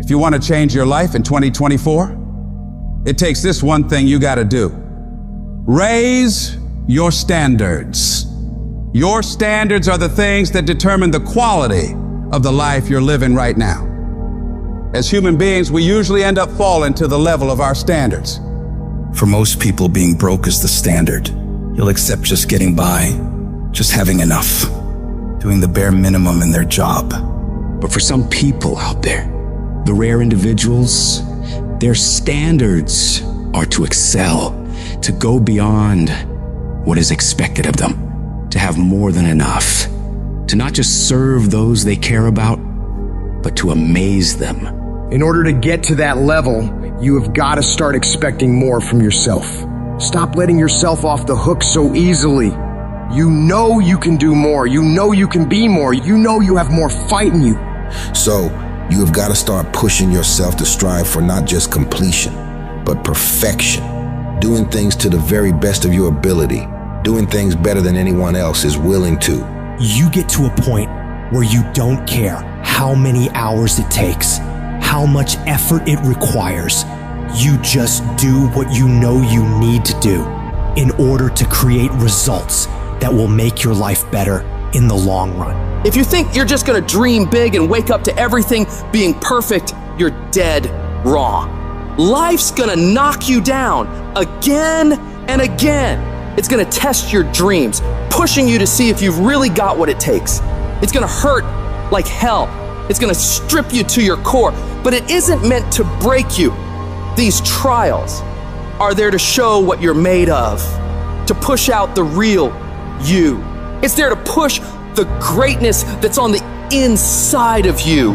If you want to change your life in 2024, it takes this one thing you got to do. Raise your standards. Your standards are the things that determine the quality of the life you're living right now. As human beings, we usually end up falling to the level of our standards. For most people, being broke is the standard. You'll accept just getting by, just having enough, doing the bare minimum in their job. But for some people out there, the rare individuals, their standards are to excel, to go beyond what is expected of them, to have more than enough, to not just serve those they care about, but to amaze them. In order to get to that level, you have got to start expecting more from yourself. Stop letting yourself off the hook so easily. You know you can do more. You know you can be more. You know you have more fight in you. So, you have got to start pushing yourself to strive for not just completion, but perfection. Doing things to the very best of your ability. Doing things better than anyone else is willing to. You get to a point where you don't care how many hours it takes, how much effort it requires. You just do what you know you need to do in order to create results that will make your life better in the long run. If you think you're just gonna dream big and wake up to everything being perfect, you're dead wrong. Life's gonna knock you down again and again. It's gonna test your dreams, pushing you to see if you've really got what it takes. It's gonna hurt like hell. It's gonna strip you to your core, but it isn't meant to break you. These trials are there to show what you're made of, to push out the real you. It's there to push the greatness that's on the inside of you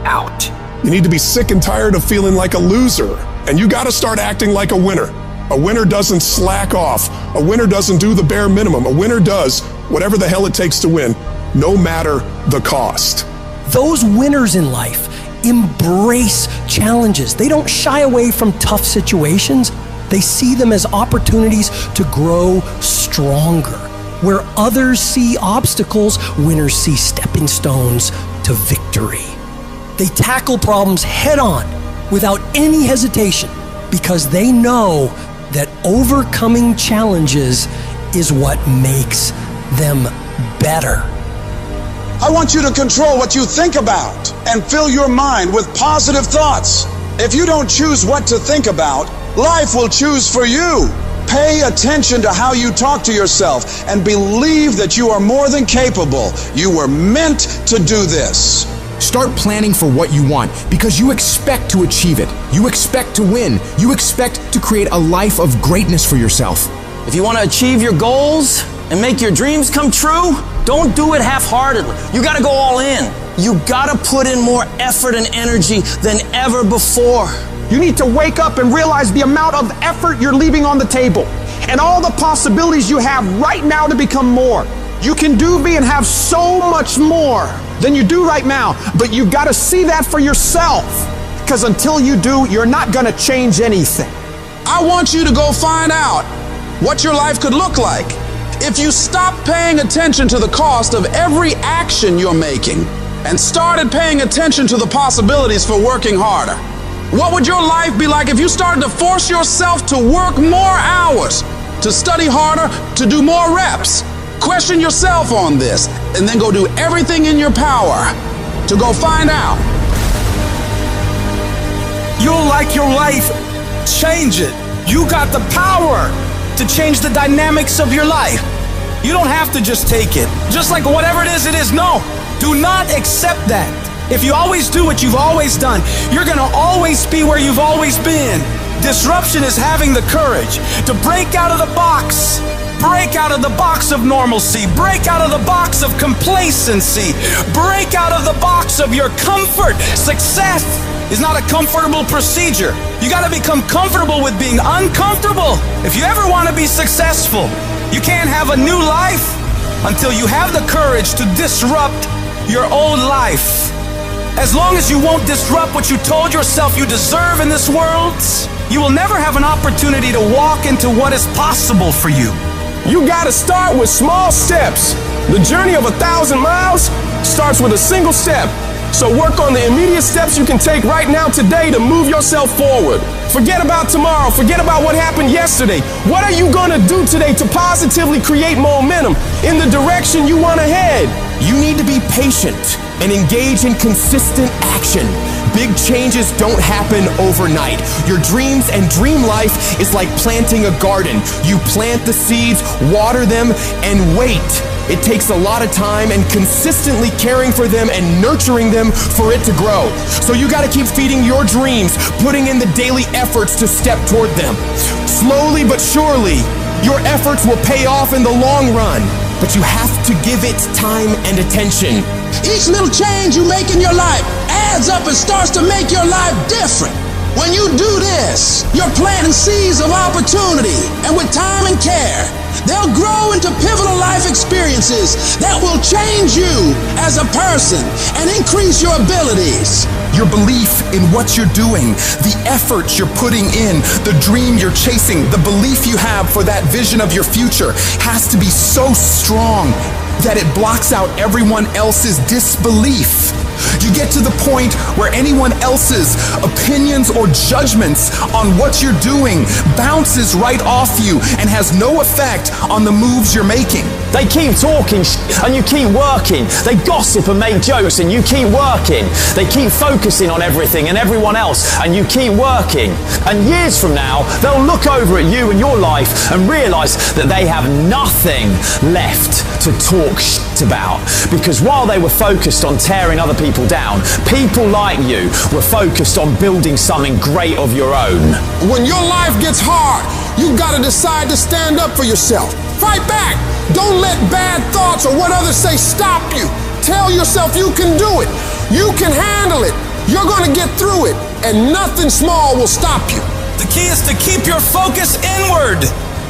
out. You need to be sick and tired of feeling like a loser, and you gotta start acting like a winner. A winner doesn't slack off. A winner doesn't do the bare minimum. A winner does whatever the hell it takes to win, no matter the cost. Those winners in life embrace challenges. They don't shy away from tough situations. They see them as opportunities to grow stronger. Where others see obstacles, winners see stepping stones to victory. They tackle problems head on without any hesitation because they know that overcoming challenges is what makes them better. I want you to control what you think about and fill your mind with positive thoughts. If you don't choose what to think about, life will choose for you. Pay attention to how you talk to yourself and believe that you are more than capable. You were meant to do this. Start planning for what you want because you expect to achieve it. You expect to win. You expect to create a life of greatness for yourself. If you want to achieve your goals and make your dreams come true, don't do it half-heartedly. You got to go all in. You got to put in more effort and energy than ever before. You need to wake up and realize the amount of effort you're leaving on the table and all the possibilities you have right now to become more. You can do, be, and have so much more than you do right now, but you've got to see that for yourself, because until you do, you're not going to change anything. I want you to go find out what your life could look like if you stopped paying attention to the cost of every action you're making and started paying attention to the possibilities for working harder. What would your life be like if you started to force yourself to work more hours, to study harder, to do more reps? Question yourself on this, and then go do everything in your power to go find out. You'll like your life, change it. You got the power to change the dynamics of your life. You don't have to just take it. Just like whatever it is. No, do not accept that. If you always do what you've always done, you're gonna always be where you've always been. Disruption is having the courage to break out of the box. Break out of the box of normalcy. Break out of the box of complacency. Break out of the box of your comfort. Success is not a comfortable procedure. You gotta become comfortable with being uncomfortable. If you ever wanna be successful, you can't have a new life until you have the courage to disrupt your old life. As long as you won't disrupt what you told yourself you deserve in this world, you will never have an opportunity to walk into what is possible for you. You gotta start with small steps. The journey of 1,000 miles starts with a single step. So work on the immediate steps you can take right now today to move yourself forward. Forget about tomorrow. Forget about what happened yesterday. What are you going to do today to positively create momentum in the direction you want to head? You need to be patient and engage in consistent action. Big changes don't happen overnight. Your dreams and dream life is like planting a garden. You plant the seeds, water them, and wait. It takes a lot of time and consistently caring for them and nurturing them for it to grow. So you gotta keep feeding your dreams, putting in the daily efforts to step toward them. Slowly but surely, your efforts will pay off in the long run, but you have to give it time and attention. Each little change you make in your life adds up and starts to make your life different. When you do this, you're planting seeds of opportunity, and with time and care, they'll grow into pivotal life experiences that will change you as a person and increase your abilities. Your belief in what you're doing, the effort you're putting in, the dream you're chasing, the belief you have for that vision of your future has to be so strong that it blocks out everyone else's disbelief. You get to the point where anyone else's opinions or judgments on what you're doing bounces right off you and has no effect on the moves you're making. They keep talking and you keep working. They gossip and make jokes and you keep working. They keep focusing on everything and everyone else and you keep working. And years from now, they'll look over at you and your life and realize that they have nothing left to talk about. Because while they were focused on tearing other people down, people like you were focused on building something great of your own. When your life gets hard, you gotta decide to stand up for yourself. Fight back. Don't let bad thoughts or what others say stop you. Tell yourself you can do it. You can handle it. You're gonna get through it, and nothing small will stop you. The key is to keep your focus inward.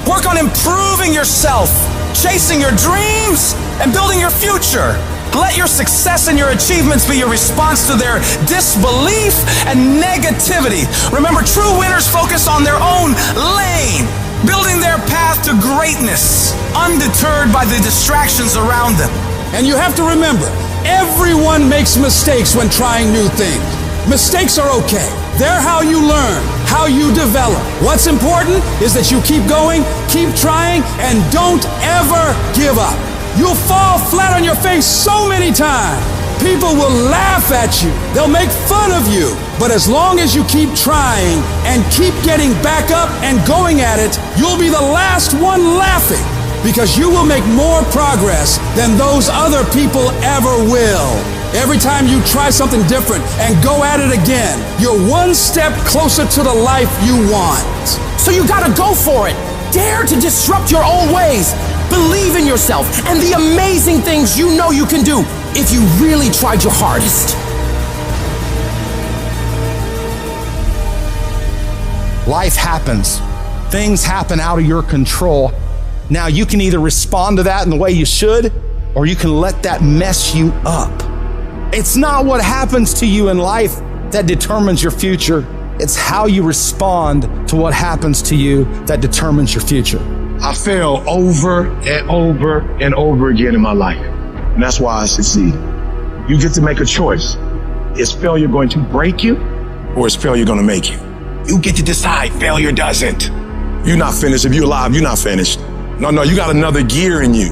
Work on improving yourself, chasing your dreams, and building your future. Let your success and your achievements be your response to their disbelief and negativity. Remember, true winners focus on their own lane, building their path to greatness, undeterred by the distractions around them. And you have to remember, everyone makes mistakes when trying new things. Mistakes are okay. They're how you learn, how you develop. What's important is that you keep going, keep trying, and don't ever give up. You'll fall flat on your face so many times. People will laugh at you. They'll make fun of you. But as long as you keep trying and keep getting back up and going at it, you'll be the last one laughing, because you will make more progress than those other people ever will. Every time you try something different and go at it again, you're one step closer to the life you want. So you gotta go for it. Dare to disrupt your old ways. Believe in yourself and the amazing things you know you can do if you really tried your hardest. Life happens. Things happen out of your control. Now you can either respond to that in the way you should, or you can let that mess you up. It's not what happens to you in life that determines your future. It's how you respond to what happens to you that determines your future. I fail over and over and over again in my life. And that's why I succeed. You get to make a choice. Is failure going to break you, or is failure going to make you? You get to decide. Failure doesn't. You're not finished. If you're alive, you're not finished. No, you got another gear in you.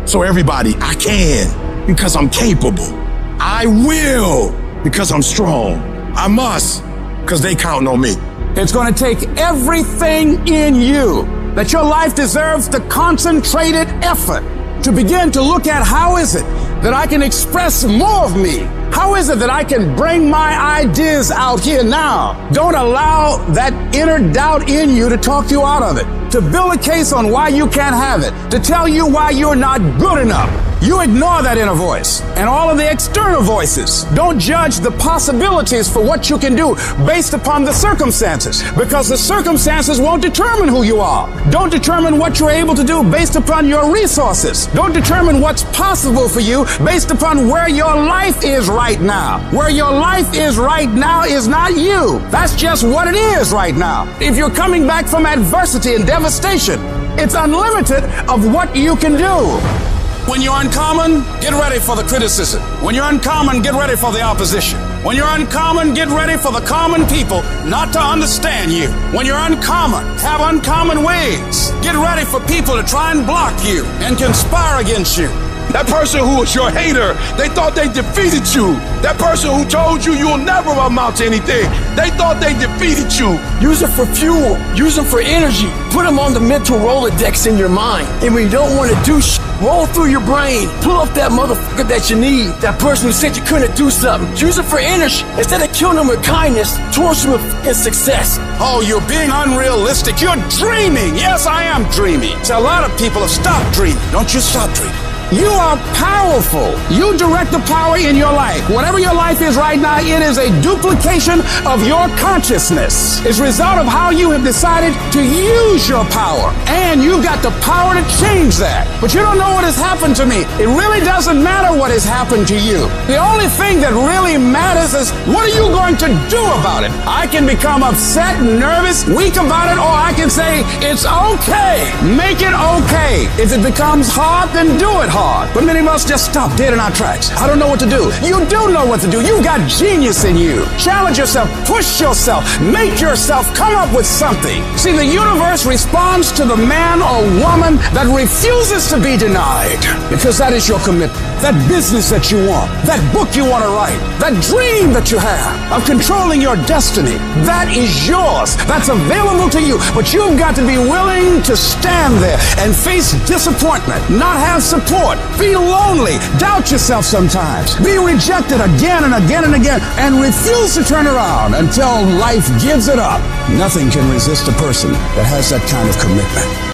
So everybody, I can because I'm capable. I will because I'm strong. I must because they count on me. It's going to take everything in you that your life deserves the concentrated effort to begin to look at how is it that I can express more of me? How is it that I can bring my ideas out here now? Don't allow that inner doubt in you to talk you out of it, to build a case on why you can't have it, to tell you why you're not good enough. You ignore that inner voice and all of the external voices. Don't judge the possibilities for what you can do based upon the circumstances, because the circumstances won't determine who you are. Don't determine what you're able to do based upon your resources. Don't determine what's possible for you based upon where your life is right now. Where your life is right now is not you. That's just what it is right now. If you're coming back from adversity and devastation, it's unlimited of what you can do. When you're uncommon, get ready for the criticism. When you're uncommon, get ready for the opposition. When you're uncommon, get ready for the common people not to understand you. When you're uncommon, have uncommon ways. Get ready for people to try and block you and conspire against you. That person who was your hater, they thought they defeated you. That person who told you you'll never amount to anything, they thought they defeated you. Use it for fuel. Use them for energy. Put them on the mental Rolodex in your mind. And when you don't want to do roll through your brain. Pull up that motherfucker that you need. That person who said you couldn't do something. Use it for energy. Instead of killing them with kindness, torch them with fucking success. Oh, you're being unrealistic. You're dreaming. Yes, I am dreaming. So a lot of people have stopped dreaming. Don't you stop dreaming. You are powerful. You direct the power in your life. Whatever your life is right now, it is a duplication of your consciousness. It's a result of how you have decided to use your power. And you've got the power to change that. But you don't know what has happened to me. It really doesn't matter what has happened to you. The only thing that really matters is what are you going to do about it? I can become upset, nervous, weak about it, or I can say, it's okay. Make it okay. If it becomes hard, then do it hard. But many of us just stop dead in our tracks. I don't know what to do. You do know what to do. You've got genius in you. Challenge yourself. Push yourself. Make yourself come up with something. See, the universe responds to the man or woman that refuses to be denied. Because that is your commitment. That business that you want. That book you want to write. That dream that you have of controlling your destiny. That is yours. That's available to you. But you've got to be willing to stand there and face disappointment. Not have support. Feel lonely. Doubt yourself sometimes. Be rejected again and again and again. And refuse to turn around until life gives it up. Nothing can resist a person that has that kind of commitment.